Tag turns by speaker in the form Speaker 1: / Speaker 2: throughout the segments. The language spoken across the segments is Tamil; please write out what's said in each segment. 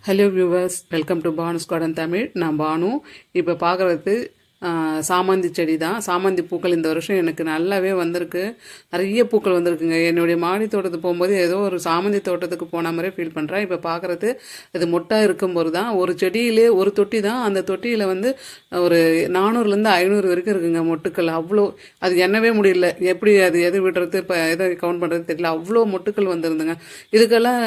Speaker 1: Hello viewers, welcome to Banu's garden Tamil. நான் பானு. இப்போ பார்க்குறது சாமந்தி செடி தான். சாமந்தி பூக்கள் இந்த வருஷம் எனக்கு நல்லாவே வந்திருக்கு. நிறைய பூக்கள் வந்திருக்குங்க. என்னுடைய மாடி தோட்டத்துக்கு போகும்போது ஏதோ ஒரு சாமந்தி தோட்டத்துக்கு போன மாதிரி ஃபீல் பண்ணுறேன். இப்போ பார்க்குறது இது மொட்டாக இருக்கும்போது தான் ஒரு செடியிலே ஒரு தொட்டி தான். அந்த தொட்டியில் வந்து ஒரு 400லேருந்து 500 வரைக்கும் இருக்குங்க மொட்டுக்கள். அவ்வளோ அது எண்ணவே முடியல. எப்படி அது எது விடுறது, இப்போ எதை கவுண்ட் பண்ணுறது தெரியல. அவ்வளோ மொட்டுக்கள் வந்துருந்துங்க. இதுக்கெல்லாம்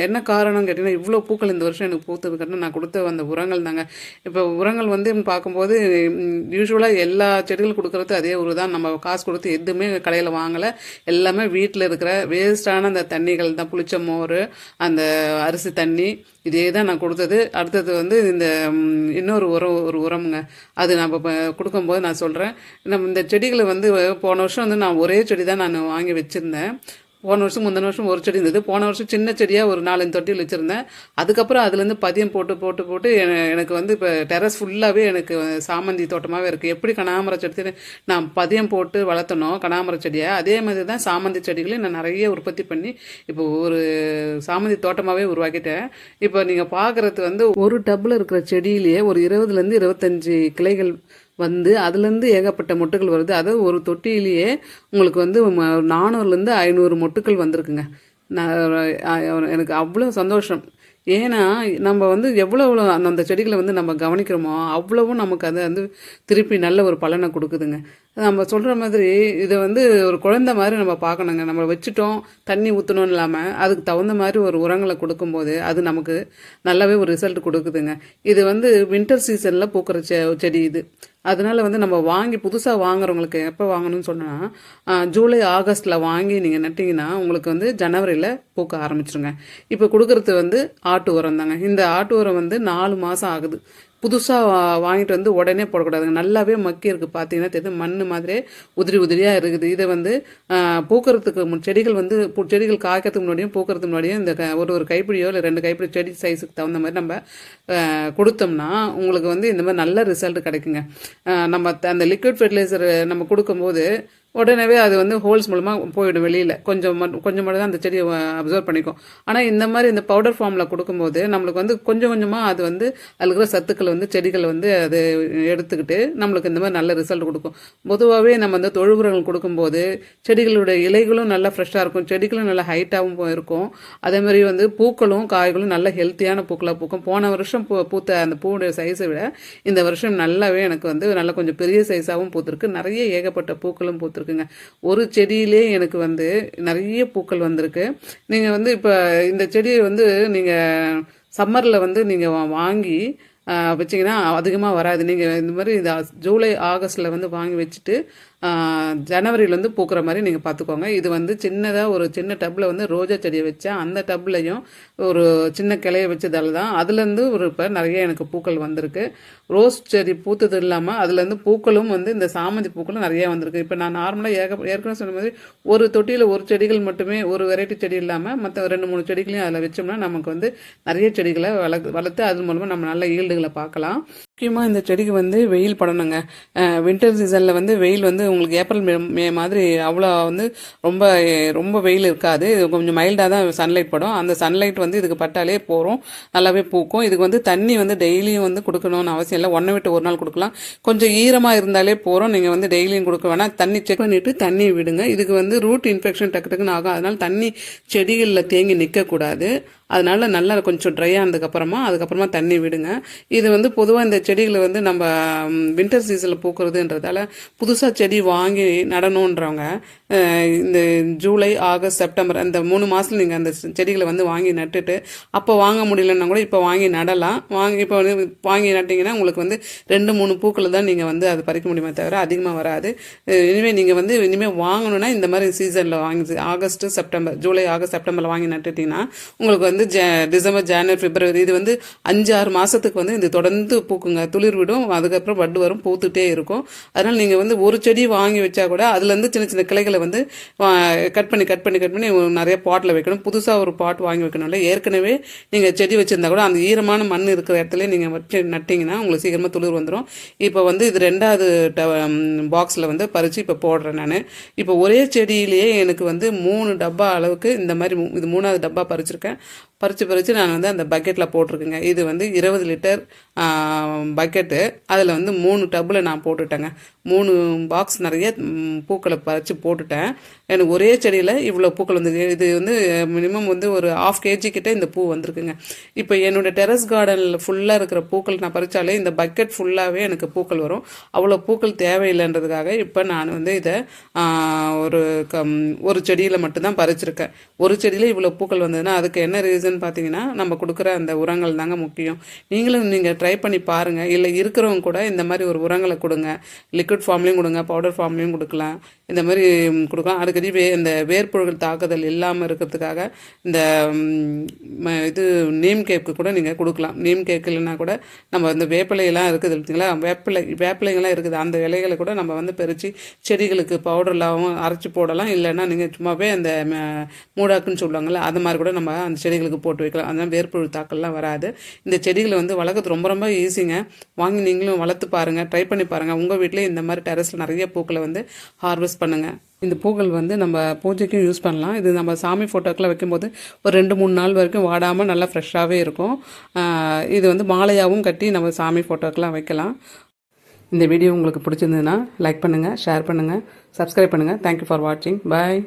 Speaker 1: என்ன காரணம் கேட்டிங்கன்னா, இவ்வளோ பூக்கள் இந்த வருஷம் எனக்கு பூத்ததுக்கான நான் கொடுத்த அந்த உரங்கள் தாங்க. இப்போ உரங்கள் வந்து பார்க்கும்போது யூஸ்வலாக எல்லா செடிகளும் கொடுக்குறது அதே ஒரு தான். நம்ம காசு கொடுத்து எதுவுமே கடையில் வாங்கலை. எல்லாமே வீட்டில் இருக்கிற வேஸ்டான அந்த தண்ணிகள் தான். புளிச்ச மோர், அந்த அரிசி தண்ணி, இதே தான் நான் கொடுத்தது. அடுத்தது வந்து இந்த இன்னொரு உரமுங்க. அது நம்ம கொடுக்கும்போது நான் சொல்கிறேன். நம்ம இந்த செடிகளை வந்து போன வருஷம் வந்து நான் ஒரே செடி தான் நான் வாங்கி வச்சுருந்தேன். போன வருஷம் முந்தின வருஷம் ஒரு செடி இருந்தது. போன வருஷம் சின்ன செடியாக ஒரு 4-5 தொட்டியில் வச்சுருந்தேன். அதுக்கப்புறம் அதுலேருந்து பதியம் போட்டு எனக்கு வந்து இப்போ டெரஸ் ஃபுல்லாகவே எனக்கு சாமந்தி தோட்டமாகவே இருக்குது. எப்படி கனகாமர செடி நான் பதியம் போட்டு வளர்த்தனோ கனகாமர செடியை, அதே மாதிரி தான் சாமந்தி செடிகளையும் நான் நிறைய உற்பத்தி பண்ணி இப்போ ஒரு சாமந்தி தோட்டமாகவே உருவாக்கிட்டேன். இப்போ நீங்கள் பார்க்குறது வந்து ஒரு டப்பில் இருக்கிற செடியிலேயே ஒரு 20லேருந்து 25 கிளைகள் வந்து அதுலேருந்து ஏகப்பட்ட மொட்டுகள் வருது. அது ஒரு தொட்டியிலேயே உங்களுக்கு வந்து 400லேருந்து 500 மொட்டுக்கள் வந்திருக்குங்க. எனக்கு அவ்வளோ சந்தோஷம். ஏன்னா நம்ம வந்து எவ்வளோ அந்த செடிகளை வந்து நம்ம கவனிக்கிறோமோ அவ்வளவும் நமக்கு அது வந்து திருப்பி நல்ல ஒரு பலனை கொடுக்குதுங்க. நம்ம சொல்கிற மாதிரி இதை வந்து ஒரு குழந்தை மாதிரி நம்ம பார்க்கணுங்க. நம்ம வச்சுட்டோம், தண்ணி ஊற்றணும் இல்லாமல் அதுக்கு தகுந்த மாதிரி ஒரு உரங்களை கொடுக்கும்போது அது நமக்கு நல்லாவே ஒரு ரிசல்ட் கொடுக்குதுங்க. இது வந்து வின்டர் சீசனில் பூக்கிற செடி இது. அதனால் வந்து நம்ம வாங்கி புதுசாக வாங்குறவங்களுக்கு எப்போ வாங்கணும்னு சொன்னால் ஜூலை ஆகஸ்ட்டில் வாங்கி நீங்கள் நட்டிங்கன்னா உங்களுக்கு வந்து ஜனவரியில் பூக்க ஆரம்பிச்சிருங்க. இப்போ கொடுக்குறது வந்து ஆட்டு உரம் தாங்க. இந்த ஆட்டு உரம் வந்து 4 மாதம் ஆகுது. புதுசாக வாங்கிட்டு வந்து உடனே போடக்கூடாதுங்க. நல்லாவே மக்கி இருக்குது. பார்த்தீங்கன்னா தெரியுது, மண் மாதிரியே உதிரியாக இருக்குது. இதை வந்து பூக்கிறதுக்கு செடிகள் வந்து செடிகள் காய்க்கிறதுக்கு முன்னாடியும் பூக்கிறதுக்கு முன்னாடியும் இந்த ஒரு கைப்பிடியோ இல்லை 2 கைப்பிடி செடி சைஸுக்கு தகுந்த மாதிரி நம்ம கொடுத்தோம்னா உங்களுக்கு வந்து இந்த மாதிரி நல்ல ரிசல்ட் கிடைக்குங்க. நம்ம அந்த லிக்விட் ஃபெர்டிலைசர் நம்ம கொடுக்கும்போது உடனே அது வந்து ஹோல்ஸ் மூலமாக போயிடும் வெளியில். கொஞ்சம் மட்டும் தான் அந்த செடியை அப்சர்வ் பண்ணிக்கும். ஆனால் இந்த மாதிரி இந்த பவுடர் ஃபார்மில் கொடுக்கும்போது நம்மளுக்கு வந்து கொஞ்சம் கொஞ்சமாக அது வந்து அதில் இருக்கிற சத்துக்கள் வந்து செடிகள் வந்து அது எடுத்துக்கிட்டு நம்மளுக்கு இந்த மாதிரி நல்ல ரிசல்ட் கொடுக்கும். பொதுவாகவே நம்ம வந்து தொழு உரங்கள் கொடுக்கும்போது செடிகளுடைய இலைகளும் நல்லா ஃப்ரெஷ்ஷாக இருக்கும், செடிகளும் நல்லா ஹைட்டாகவும் இருக்கும். அதே மாதிரி வந்து பூக்களும் காய்களும் நல்ல ஹெல்த்தியான பூக்களாக பூக்கும். போன வருஷம் பூத்த அந்த பூவுடைய சைஸை விட இந்த வருஷம் நல்லாவே எனக்கு வந்து நல்லா கொஞ்சம் பெரிய சைஸாகவும் பூத்துருக்கு. நிறைய ஏகப்பட்ட பூக்களும் பூத்து இருக்குங்க. ஒரு செடியிலே எனக்கு வந்து நிறைய பூக்கள் வந்திருக்கு. நீங்கள் வந்து இப்போ இந்த செடியை வந்து நீங்கள் சம்மரில் வந்து நீங்கள் வாங்கி வச்சிங்கன்னா அதிகமாக வராது. நீங்கள் இந்த மாதிரி இந்த ஜூலை ஆகஸ்ட்டில் வந்து வாங்கி வச்சுட்டு ஜனவரியிலேருந்து பூக்கிற மாதிரி நீங்கள் பார்த்துக்கோங்க. இது வந்து சின்னதாக ஒரு சின்ன டப்பில் வந்து ரோஜா செடியை வச்சேன். அந்த டப்லையும் ஒரு சின்ன கிளையை வச்சதால தான் அதுலேருந்து இப்போ நிறைய எனக்கு பூக்கள் வந்திருக்கு. ரோஸ் செடி பூத்தது இல்லாமல் அதுலேருந்து பூக்களும் வந்து இந்த சாமந்தி பூக்களும் நிறையா வந்திருக்கு. இப்போ நான் நார்மலாக ஏற்கனவே சொன்ன மாதிரி ஒரு தொட்டியில் ஒரு செடிகள் மட்டுமே, ஒரு வெரைட்டி செடி இல்லாமல் மற்ற 2-3 செடிகளையும் அதில் வச்சோம்னா நமக்கு வந்து நிறைய செடிகளை வளர்த்து அது மூலமாக நம்ம நல்ல ஈல்டுகளை பார்க்கலாம். முக்கியமாக இந்த செடிக்கு வந்து வெயில் படணுங்க. வின்டர் சீசனில் வந்து வெயில் வந்து உங்களுக்கு ஏப்ரல் மே மாதிரி அவ்வளோ வந்து ரொம்ப ரொம்ப வெயில் இருக்காது. இது கொஞ்சம் மைல்டாக தான் சன்லைட் படும். அந்த சன்லைட் வந்து இதுக்கு பட்டாலே போகிறோம், நல்லாவே பூக்கும். இதுக்கு வந்து தண்ணி வந்து டெய்லியும் வந்து கொடுக்கணும்னு அவசியம் இல்லை. 1 விட்டு 1 நாள் கொடுக்கலாம். கொஞ்சம் ஈரமாக இருந்தாலே போகிறோம். நீங்கள் வந்து டெய்லியும் கொடுக்க வேணாம். தண்ணி செக் பண்ணிவிட்டு தண்ணி விடுங்க. இதுக்கு வந்து ரூட் இன்ஃபெக்ஷன் டக்குன்னு ஆகும். அதனால் தண்ணி செடிகளில் தேங்கி நிற்கக்கூடாது. அதனால நல்லா கொஞ்சம் ட்ரை ஆனதுக்கப்புறமா அதுக்கப்புறமா தண்ணி விடுங்க. இது வந்து பொதுவாக இந்த செடிகளை வந்து நம்ம வின்டர் சீசனில் பூக்கிறதுன்றதால புதுசாக செடி வாங்கி நடணுன்றவங்க இந்த ஜூலை ஆகஸ்ட் செப்டம்பர் அந்த 3 மாதத்தில் நீங்கள் அந்த செடிகளை வந்து வாங்கி நட்டுட்டு அப்போ வாங்க முடியலன்னா கூட இப்போ வாங்கி நடலாம். இப்போ வந்து வாங்கி நட்டிங்கன்னா உங்களுக்கு வந்து 2-3 பூக்கள் தான் நீங்கள் வந்து அது பறிக்க முடியுமே தவிர அதிகமாக வராது. இனிமேல் நீங்கள் வந்து இனிமேல் வாங்கணுன்னா இந்த மாதிரி சீசனில் வாங்கி ஆகஸ்ட் செப்டம்பர், ஜூலை ஆகஸ்ட் செப்டம்பரில் வாங்கி நட்டுட்டிங்கன்னா உங்களுக்கு வந்து டிசம்பர் ஜனவரி பிப்ரவரி இது வந்து 5-6 மாதத்துக்கு வந்து இது தொடர்ந்து பூக்குங்க. துளிர் விடும், அதுக்கப்புறம் பட்டு வரும், பூத்துட்டே இருக்கும். அதனால் நீங்கள் வந்து ஒரு செடி வாங்கி வச்சா கூட அதுலேருந்து சின்ன சின்ன கிளைகளை வந்து கட் பண்ணி நிறைய பாட்டில் வைக்கணும். புதுசாக ஒரு பாட் வாங்கி வைக்கணும்ல. ஏற்கனவே நீங்கள் செடி வச்சுருந்தா கூட அந்த ஈரமான மண் இருக்கிற இடத்துல நீங்கள் வச்சு நட்டிங்கன்னா உங்களுக்கு சீக்கிரமாக துளிர் வந்துடும். இப்போ வந்து இது 2வது பாக்ஸில் வந்து பறித்து இப்போ போடுறேன் நான். இப்போ ஒரே செடியிலேயே எனக்கு வந்து 3 டப்பா அளவுக்கு இந்த மாதிரி இது 3வது டப்பா பறிச்சிருக்கேன். பறித்து நான் வந்து அந்த பக்கெட்டில் போட்டிருக்கேங்க. இது வந்து 20 லிட்டர் பக்கெட்டு. அதில் வந்து 3 டப்பில் நான் போட்டுட்டேங்க. 3 பாக்ஸ் நிறைய பூக்களை பறித்து போட்டுட்டேன். எனக்கு ஒரே செடியில் இவ்வளோ பூக்கள் வந்து இது வந்து மினிமம் வந்து ஒரு 1/2 kg கிட்ட இந்த பூ வந்திருக்குங்க. இப்போ என்னோடய டெரஸ் கார்டனில் ஃபுல்லாக இருக்கிற பூக்கள் நான் பறித்தாலே இந்த பக்கெட் ஃபுல்லாகவே எனக்கு பூக்கள் வரும். அவ்வளோ பூக்கள் தேவையில்லைன்றதுக்காக இப்போ நான் வந்து இதை ஒரு ஒரு செடியில் மட்டும்தான் பறிச்சிருக்கேன். ஒரு செடியில் இவ்வளோ பூக்கள் வந்ததுன்னா அதுக்கு என்ன ரீசன் பார்த்தீங்கன்னா நம்ம கொடுக்குற அந்த உரங்கள் தாங்க முக்கியம். நீங்கள் ட்ரை பண்ணி பாருங்கள். இல்லை இருக்கிறவங்க கூட இந்த மாதிரி ஒரு உரங்களை கொடுங்க. லிக்விட் ஃபார்ம்லேயும் கொடுங்க, பவுடர் ஃபார்ம்லேயும் கொடுக்கலாம். இந்த மாதிரி கொடுக்கலாம். அடிக்கடி இந்த வேர்ப்புழுகள் தாக்குதல் இல்லாமல் இருக்கிறதுக்காக இந்த இது நீம் கேக்கு கூட நீங்கள் கொடுக்கலாம். நீம் கேக் இல்லைன்னா கூட நம்ம இந்த வேப்பிலையெல்லாம் இருக்குது பார்த்தீங்களா, வேப்பிலைங்கள்லாம் இருக்குது. அந்த இலைகளை கூட நம்ம வந்து பறித்து செடிகளுக்கு பவுடர்லாகவும் அரைச்சி போடலாம். இல்லைன்னா நீங்கள் சும்மாவே அந்த மூடாக்குன்னு சொல்லுவாங்கள்ல, அது மாதிரி கூட நம்ம அந்த செடிகளுக்கு போட்டு வைக்கலாம். அதனால் வேர்ப்புழு தாக்கல்லாம் வராது. இந்த செடிகளை வந்து வளர்க்குறது ரொம்ப ரொம்ப ஈஸிங்க. வாங்கி நீங்களும் வளர்த்து பாருங்கள், ட்ரை பண்ணி பாருங்கள். உங்கள் வீட்டிலே இந்த மாதிரி டெரஸில் நிறைய பூக்களை வந்து ஹார்வெஸ்ட் பண்ணுங்கள். இந்த பூக்கள் வந்து நம்ம பூஜைக்கும் யூஸ் பண்ணலாம். இது நம்ம சாமி ஃபோட்டோக்கெலாம் வைக்கும்போது ஒரு 2-3 நாள் வரைக்கும் வாடாமல் நல்லா ஃப்ரெஷ்ஷாகவே இருக்கும். இது வந்து மாலையாகவும் கட்டி நம்ம சாமி ஃபோட்டோக்கெலாம் வைக்கலாம். இந்த வீடியோ உங்களுக்கு பிடிச்சிருந்ததுன்னா லைக் பண்ணுங்கள், ஷேர் பண்ணுங்கள், சப்ஸ்கிரைப் பண்ணுங்கள். தேங்க்யூ ஃபார் வாட்சிங். பாய்.